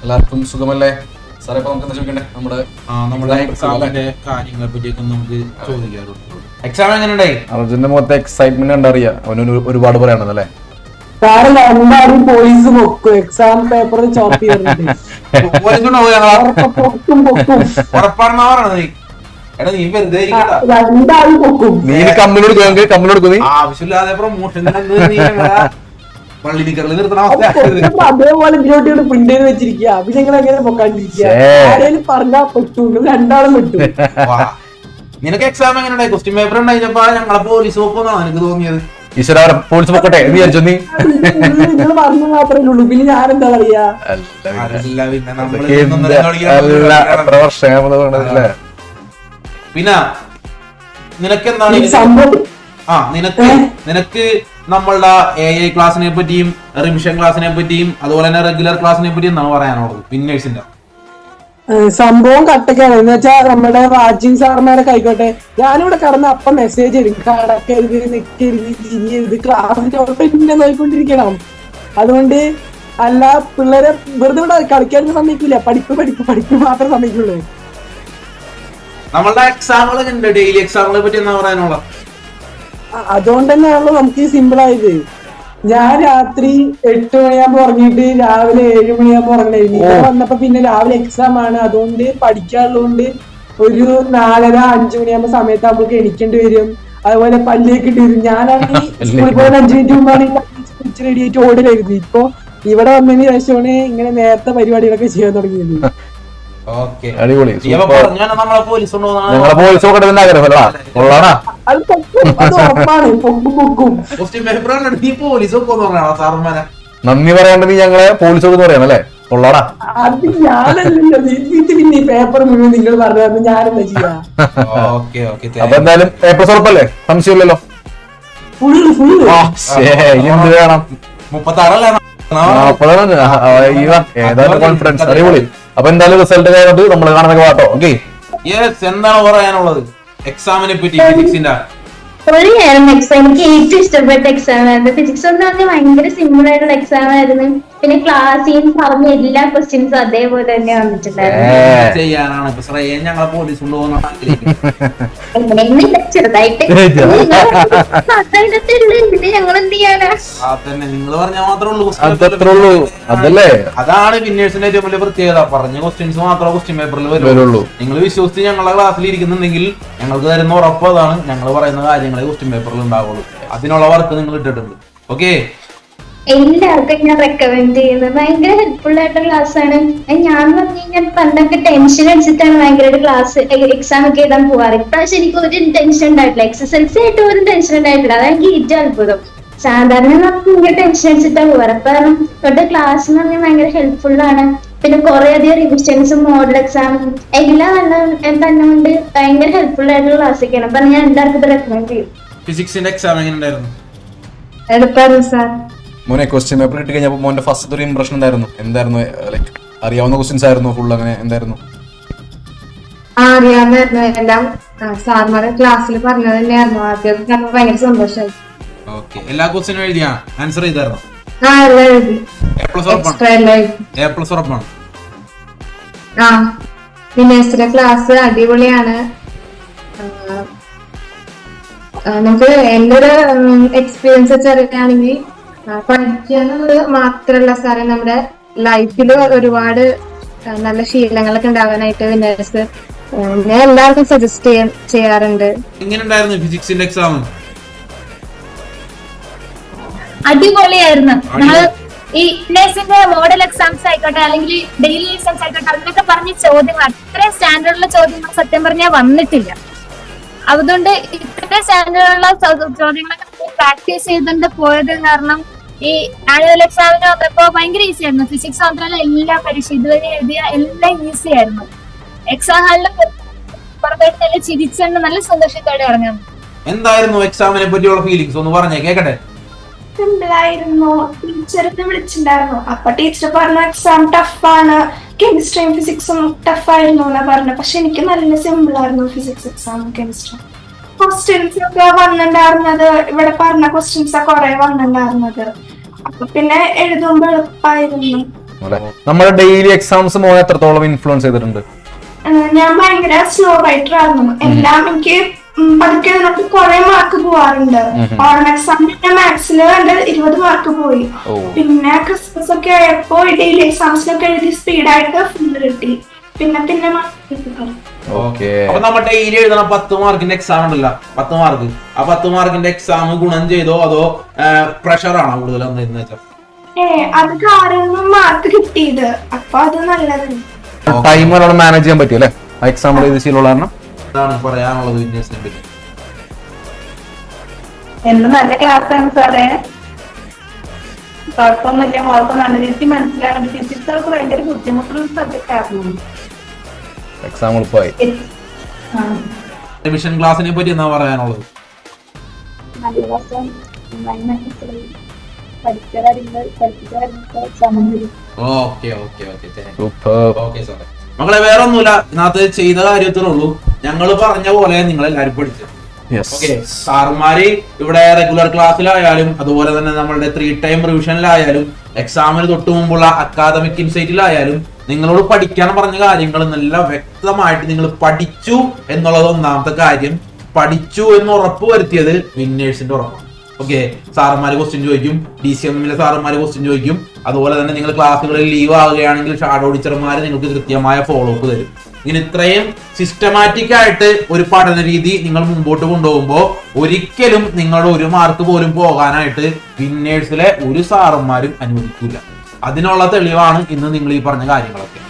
എല്ലാവർക്കും സുഖമല്ലേ സാറേ? ഇപ്പൊ നമുക്ക് എന്താ ചോദിക്കണ്ടേ? നമ്മുടെ എക്സാമിന്റെ കാര്യങ്ങളെ പറ്റിയൊക്കെ നമുക്ക് ചോദിക്കാറുണ്ട്. എക്സാം എങ്ങനെ ഉണ്ടായി? അർജുന്റെ മുഖത്തെ എക്സൈറ്റ്മെന്റ് കണ്ടറിയാം. അവന് ഒരുപാട് പറയാണല്ലേ. പോലീസ് പൊക്കും എക്സാം പേപ്പർ ചോപ്പി ആവശ്യമില്ലാതെ പ്രൊമോഷൻ പള്ളിക്കറിൽ നിർത്തണ അതേപോലെ ഇതിലോട്ട് പ്രിന്റ് ചെയ്ത് വെച്ചിരിക്കുക. അപ്പൊ ഞങ്ങൾ എങ്ങനെ പൊക്കാണ്ടിരിക്കുക? പറഞ്ഞാ പെട്ടു, രണ്ടാളും പെട്ടു. നിനക്ക് എക്സാം എങ്ങനെ ഉണ്ടായി? ക്വസ്റ്റ്യൻ പേപ്പർ ഉണ്ടായിപ്പോ ഞങ്ങളെ പോലീസ് നോക്കുന്നാണ് എനിക്ക് തോന്നിയത്. പോലീസ് പൊക്കട്ടെ എന്ന് വിചാരിച്ചു നീ? നിങ്ങൾ പറഞ്ഞു മാത്രമേ ഉള്ളൂ, പിന്നെ ഞാനെന്താ പറയാ? പിന്നെ നിനക്ക് എന്താണ് നിനക്ക് നമ്മളുടെ AI ക്ലാസിനെ പറ്റിയും റിവിഷൻ ക്ലാസിനെ പറ്റിയും അതുപോലെ തന്നെ റെഗുലർ ക്ലാസിനെ പറ്റിയും എന്നാണ് പറയാനുള്ളത്? പിന്നേഴ്സിന്റെ സംഭവം കട്ടക്കാണ്. എന്ന് വെച്ചാൽ നമ്മുടെ വാച്ചിങ് സാർമാരെ കൈക്കോട്ടെ, ഞാനിവിടെ കടന്ന് അപ്പം മെസ്സേജ് ഇടും, കടക്കരുത്, നിക്കരുത്, തിരിയരുത്, ക്ലാസ്സിന്റെ നോക്കിക്കൊണ്ടിരിക്കണം. അതുകൊണ്ട് അല്ല പിള്ളേരെ വെറുതെ ഇവിടെ കളിക്കാനൊന്നും സമ്മതിക്കില്ല. പഠിപ്പ് പഠിപ്പ് പഠിപ്പ് മാത്രമേ സമ്മതിക്കുള്ളൂ. നമ്മളുടെ എക്സാമുകളൊക്കെ ഉണ്ട്. ഡെയിലി എക്സാമുകളെ പറ്റി എന്നാ പറയാനുള്ളത്? അതുകൊണ്ട് തന്നെയാണല്ലോ നമുക്ക് സിമ്പിൾ ആയത്. ഞാൻ രാത്രി 8 മണിയാകുമ്പോ ഉറങ്ങിയിട്ട് രാവിലെ 7 മണിയാകുമ്പോ ഉറങ്ങണേ. വന്നപ്പോ പിന്നെ രാവിലെ എക്സാം ആണ്, അതുകൊണ്ട് പഠിക്കാനുള്ളതുകൊണ്ട് ഒരു 4:30-5 മണിയാകുമ്പോ സമയത്താകുമ്പോ എണിക്കേണ്ടി വരും. അതുപോലെ പല്ലേക്ക് ഇട്ട് വരും. ഞാനാണെങ്കിൽ സ്കൂളിൽ പോകാൻ 5 മിനിറ്റ് മുമ്പാണ് റെഡി ആയിട്ട് ഓടലായിരുന്നു. ഇപ്പൊ ഇവിടെ വന്നതിന് ശേഷമാണ് ഇങ്ങനെ നേരത്തെ പരിപാടികളൊക്കെ ചെയ്യാൻ തുടങ്ങിയത്. അടിപൊളി. നമ്മളെ പോലീസ് നന്ദി പറയാണ്ട് നീ ഞങ്ങളെ പോലീസ് പറയാനല്ലേ? കൊള്ളാടാ. അത് ഞാനല്ലല്ലോ പിന്നെ പേപ്പർ മുഴുവൻ നിങ്ങൾ പറഞ്ഞു, ഞാനെന്താ ചെയ്യാ? അപ്പൊ എന്തായാലും പേപ്പർ ഉറപ്പല്ലേ? സംശയമില്ലല്ലോ. ഇനി എന്ത് വേണം? 36 ഏതായാലും കോൺഫിഡൻസ്. അടിപൊളി. അപ്പൊ എന്തായാലും റിസൾട്ട് കഴിഞ്ഞിട്ട് നമ്മൾ കാണുന്നൊക്കെ പാട്ടോ. ഓക്കെ, എന്താണ് പറയാനുള്ളത് എക്സാമിനെ പറ്റി? ഫിസിക്സിന്റെ എനിക്ക് ഏറ്റവും ഇഷ്ടപ്പെട്ട എക്സാം ആയിരുന്നു. ഫിസിക്സ് എന്ന് പറഞ്ഞാൽ ഭയങ്കര സിമ്പിൾ ആയിട്ടുള്ള എക്സാം ആയിരുന്നു. പിന്നെ ക്ലാസ്സിൽ പറഞ്ഞ എല്ലാ ക്വസ്റ്റ്യൻസും അതേപോലെ തന്നെ വന്നിട്ടുണ്ടായിരുന്നു. ഞങ്ങളെ പോലീസ് ചെറുതായിട്ട് ഞങ്ങൾ എന്ത് ചെയ്യാനാ? നിങ്ങൾ പറഞ്ഞാൽ മാത്രമേ ഉള്ളൂ. അതല്ലേ, അതാണ് പിന്നേഴ്സിന്റെ ഏറ്റവും വലിയ പ്രത്യേകത. പറഞ്ഞ ക്വസ്റ്റ്യൻസ് മാത്രമേ ക്വസ്റ്റ്യൻ പേപ്പറിൽ വരുള്ളൂ. നിങ്ങൾ വിശ്വസിച്ച് ഞങ്ങളുടെ ക്ലാസ്സിൽ ഇരിക്കുന്നുണ്ടെങ്കിൽ ഞങ്ങൾക്ക് തരുന്ന ഉറപ്പ് അതാണ്. ഞങ്ങൾ പറയുന്ന കാര്യങ്ങളെ ക്വസ്റ്റ്യൻ പേപ്പറിൽ ഉണ്ടാവുള്ളൂ. അതിനുള്ള വർക്ക് നിങ്ങൾ ഇട്ടിട്ടുണ്ട്. ഓക്കെ, എല്ലാവർക്കും ഞാൻ റെക്കമെൻഡ് ചെയ്യുന്നത്. ഭയങ്കര ഹെൽപ്ഫുൾ ആയിട്ടുള്ള ക്ലാസ് ആണ്. ഞാൻ പറഞ്ഞു കഴിഞ്ഞാൽ പണ്ടൊക്കെ ടെൻഷൻ അടിച്ചിട്ടാണ് ഭയങ്കരമായിട്ട് ക്ലാസ് എക്സാം ഒക്കെ എഴുതാൻ പോവാറ്. ഇപ്രാവശ്യം എനിക്ക് ഒരു ടെൻഷൻ ഉണ്ടായിട്ടില്ല. SSLC ആയിട്ട് ഒരു ടെൻഷൻ ഉണ്ടായിട്ടില്ല. അതാണ് എനിക്ക് ഏറ്റവും അത്ഭുതം. സാധാരണ നമുക്ക് ഇങ്ങനെ ടെൻഷൻ അടിച്ചിട്ടാണ് പോവാറ്. അപ്പൊ കാരണം ഇവിടുത്തെ ക്ലാസ് എന്ന് പറഞ്ഞാൽ ഭയങ്കര ഹെൽപ്ഫുൾ ആണ്. പിന്നെ കുറെ അധികം റിവിഷൻസും മോഡൽ എക്സാമും എല്ലാം തന്നെ കൊണ്ട് ഭയങ്കര ഹെൽപ്ഫുൾ ആയിട്ടുള്ള ക്ലാസ് ഒക്കെയാണ്. അപ്പൊ ഞാൻ എല്ലാവർക്കും ഇത് റെക്കമെൻഡ് ചെയ്യും. ഫിസിക്സിന്റെ എക്സാം എങ്ങനെ ഉണ്ടായിരുന്നു? എടുത്തായിരുന്നു സാർ. മോനെ ക്വസ്റ്റ്യൻ പേപ്പർ ഇട്ട് കഴിഞ്ഞപ്പോ മോന്റെ ഫസ്റ്റ് ഒരു ഇംപ്രഷൻ എന്തായിരുന്നു? ലൈക്ക് അറിയാവുന്ന ക്വസ്റ്റ്യൻസ് ആയിരുന്നു ഫുൾ? അങ്ങനെ എന്തായിരുന്നു? അറിയാമായിരുന്നു. എല്ലാം സാർമാരെ ക്ലാസ്സിൽ പറഞ്ഞത് തന്നെയായിരുന്നു. ആദ്യം ഭയങ്കര സന്തോഷമായി. എല്ലാ ക്വസ്റ്റ്യനും എഴുതിയാ ആൻസർ ചെയ്തായിരുന്നു? ഉറപ്പാണ്. പിന്നെ ക്ലാസ് അടിപൊളിയാണ്. നമുക്ക് എന്റെ ഒരു എക്സ്പീരിയൻസ് വെച്ച് അറിയുകയാണെങ്കിൽ പഠിക്കുന്നത് മാത്രല്ല സാറേ, നമ്മുടെ ലൈഫിൽ ഒരുപാട് നല്ല ശീലങ്ങളൊക്കെ ഉണ്ടാവാനായിട്ട് വിന്നേഴ്സ് ഞാൻ എല്ലാവർക്കും സജസ്റ്റ് ചെയ്യാറുണ്ട്. എങ്ങനെയുണ്ടായിരുന്നു ഫിസിക്സിന്റെ എക്സാം? അടിപൊളിയായിരുന്നു. നമ്മള് ഈ വിന്നേഴ്സിന്റെ മോഡൽ എക്സാംസ് ആയിക്കോട്ടെ അല്ലെങ്കിൽ ഡെയിലി എക്സാംസ് ആയിക്കോട്ടെ, അതിനൊക്കെ പറഞ്ഞ ചോദ്യങ്ങൾ അത്രയും സ്റ്റാൻഡേർഡുള്ള ചോദ്യങ്ങൾ സത്യം പറഞ്ഞാൽ വന്നിട്ടില്ല. അതുകൊണ്ട് ഇത്രയും സ്റ്റാൻഡേർഡുള്ള ചോദ്യങ്ങളൊക്കെ പ്രാക്ടീസ് ചെയ്തുകൊണ്ട് പോയത് കാരണം ഈ ആനുവൽ എക്സാമിന് വന്നപ്പോ ഭയങ്കര ഈസി ആയിരുന്നു. ഫിസിക്സ് മാത്രമല്ല എല്ലാ പരീക്ഷ ഇതുവരെ എഴുതിയ എല്ലാം ഈസി ആയിരുന്നു. എക്സാം ഹാളിൽ പുറത്തായിട്ട് നല്ല ചിരിച്ചുകൊണ്ട് നല്ല സന്തോഷത്തോടെ ഇറങ്ങാൻ. എന്തായിരുന്നു എക്സാമിനെ പറ്റിയുള്ള ഫീലിങ്സ് ഒന്ന് പറഞ്ഞേ കേക്കട്ടെ. സിമ്പിളായിരുന്നു. ടീച്ചർക്ക് വിളിച്ചിട്ടുണ്ടായിരുന്നു. അപ്പൊ ടീച്ചർ പറഞ്ഞു എക്സാം ടഫാണ്, കെമിസ്ട്രിയും ഫിസിക്സും ടഫായിരുന്നു എന്നാ പറഞ്ഞു. പക്ഷെ എനിക്ക് നല്ല സിമ്പിൾ ആയിരുന്നു ഫിസിക്സ് എക്സാം കെമിസ്ട്രി. ക്വസ്റ്റ്യൻസ് ഒക്കെ വന്നിട്ടുണ്ടായിരുന്നത് ഇവിടെ പറഞ്ഞ ക്വസ്റ്റ്യൻസ് കുറെ വന്നിട്ടുണ്ടായിരുന്നത്. അപ്പൊ പിന്നെ എഴുതുമ്പോ എളുപ്പമായിരുന്നു. അല്ലെ? നമ്മുടെ ഡെയിലി എക്സാംസ് മോനെ എത്രത്തോളം ഇൻഫ്ലുവൻസ് ചെയ്തിട്ടുണ്ട്? ഞാൻ ഭയങ്കര സ്ലോ റൈറ്റർ ആയിരുന്നു. എല്ലാം എനിക്ക് പതുക്കെ നിന്നിട്ട് കുറെ മാർക്ക് പോവാറുണ്ട്. ഓണം എക്സാമിന്റെ മാത്സില് എന്റെ 20 മാർക്ക് പോയി. പിന്നെ ക്രിസ്മസ് ഒക്കെ ആയപ്പോ ഡെയിലി എക്സാംസിനൊക്കെ എഴുതി സ്പീഡായിട്ട് ഫുൾ കിട്ടി. പിന്നെ അപ്പൊ നമ്മൾ ഡെയിലി എഴുതണം 10 മാർക്കിന്റെ എക്സാം ഉണ്ടല്ലോ, 10 മാർക്ക്. ആ 10 മാർക്കിന്റെ എക്സാം ഗുണം ചെയ്തോ അതോ പ്രഷർ ആണോ കൂടുതൽ എന്ന് വെച്ചാൽ? അത് കാരണം മാർക്ക് കിട്ടിയത്. അപ്പൊ അത് നല്ലത്. ടൈം നല്ലോണം മാനേജ് ചെയ്യാൻ പറ്റും അല്ലെ എക്സാം എഴുതി ശീലമുള്ള കാരണം? എന്താണ് പറയാനുള്ളത് വിന്യാസിനെ പറ്റി? എന്ത് നല്ല ക്ലാസ്സാണ് സാറേ, കുഴപ്പമൊന്നുമില്ല. മോൾക്ക് നല്ല രീതിയിൽ മനസ്സിലാകും. ഫിസിക്സ് അവർക്ക് ഭയങ്കര ബുദ്ധിമുട്ടുള്ള സബ്ജക്റ്റ് ആയിരുന്നു. എക്സാം എളുപ്പമായി. റിവിഷൻ ക്ലാസ്സിനെ പറ്റി എന്നാ പറയാനുള്ളത്? നല്ല ക്ലാസ്സാണ്, നന്നായി മനസ്സിലായി. പഠിച്ച കാര്യങ്ങൾ പഠിപ്പിച്ച കാര്യങ്ങൾ സമയം വരും. മക്കളെ വേറെ ഒന്നുമില്ല, ഇതിനകത്ത് ചെയ്ത കാര്യത്തിലേ ഉള്ളൂ. ഞങ്ങള് പറഞ്ഞ പോലെ നിങ്ങൾ എല്ലാവരും പഠിച്ചു. ഓക്കെ, സാറുമാര് ഇവിടെ റെഗുലർ ക്ലാസ്സിലായാലും അതുപോലെ തന്നെ നമ്മളുടെ 3 ടൈം റിവിഷനിലായാലും എക്സാമിന് തൊട്ട് മുമ്പുള്ള അക്കാദമിക് ഇൻസൈറ്റിലായാലും നിങ്ങളോട് പഠിക്കാൻ പറഞ്ഞ കാര്യങ്ങൾ നല്ല വ്യക്തമായിട്ട് നിങ്ങൾ പഠിച്ചു എന്നുള്ളത് ഒന്നാമത്തെ കാര്യം. പഠിച്ചു എന്ന് ഉറപ്പ് വരുത്തിയത് വിന്നേഴ്സിന്റെ ഉറപ്പാണ്. ഓക്കെ, സാറന്മാര് ക്വസ്റ്റ്യൻ ചോദിക്കും, DCMലെ സാറന്മാര് ക്വസ്റ്റ്യൻ ചോദിക്കും. അതുപോലെ തന്നെ നിങ്ങൾ ക്ലാസ്സുകളിൽ ലീവ് ആവുകയാണെങ്കിൽ ഷാഡോ ടീച്ചർമാര് നിങ്ങൾക്ക് കൃത്യമായ ഫോളോ അപ്പ് തരും. ഇങ്ങനെ ഇത്രയും സിസ്റ്റമാറ്റിക് ആയിട്ട് ഒരു പഠന രീതി നിങ്ങൾ മുമ്പോട്ട് കൊണ്ടുപോകുമ്പോൾ ഒരിക്കലും നിങ്ങളുടെ 1 മാർക്ക് പോലും പോകാനായിട്ട് വിന്നേഴ്സിലെ ഒരു സാറന്മാരും അനുവദിക്കില്ല. അതിനുള്ള തെളിവാണ് ഇന്ന് നിങ്ങൾ ഈ പറഞ്ഞ കാര്യങ്ങളൊക്കെ.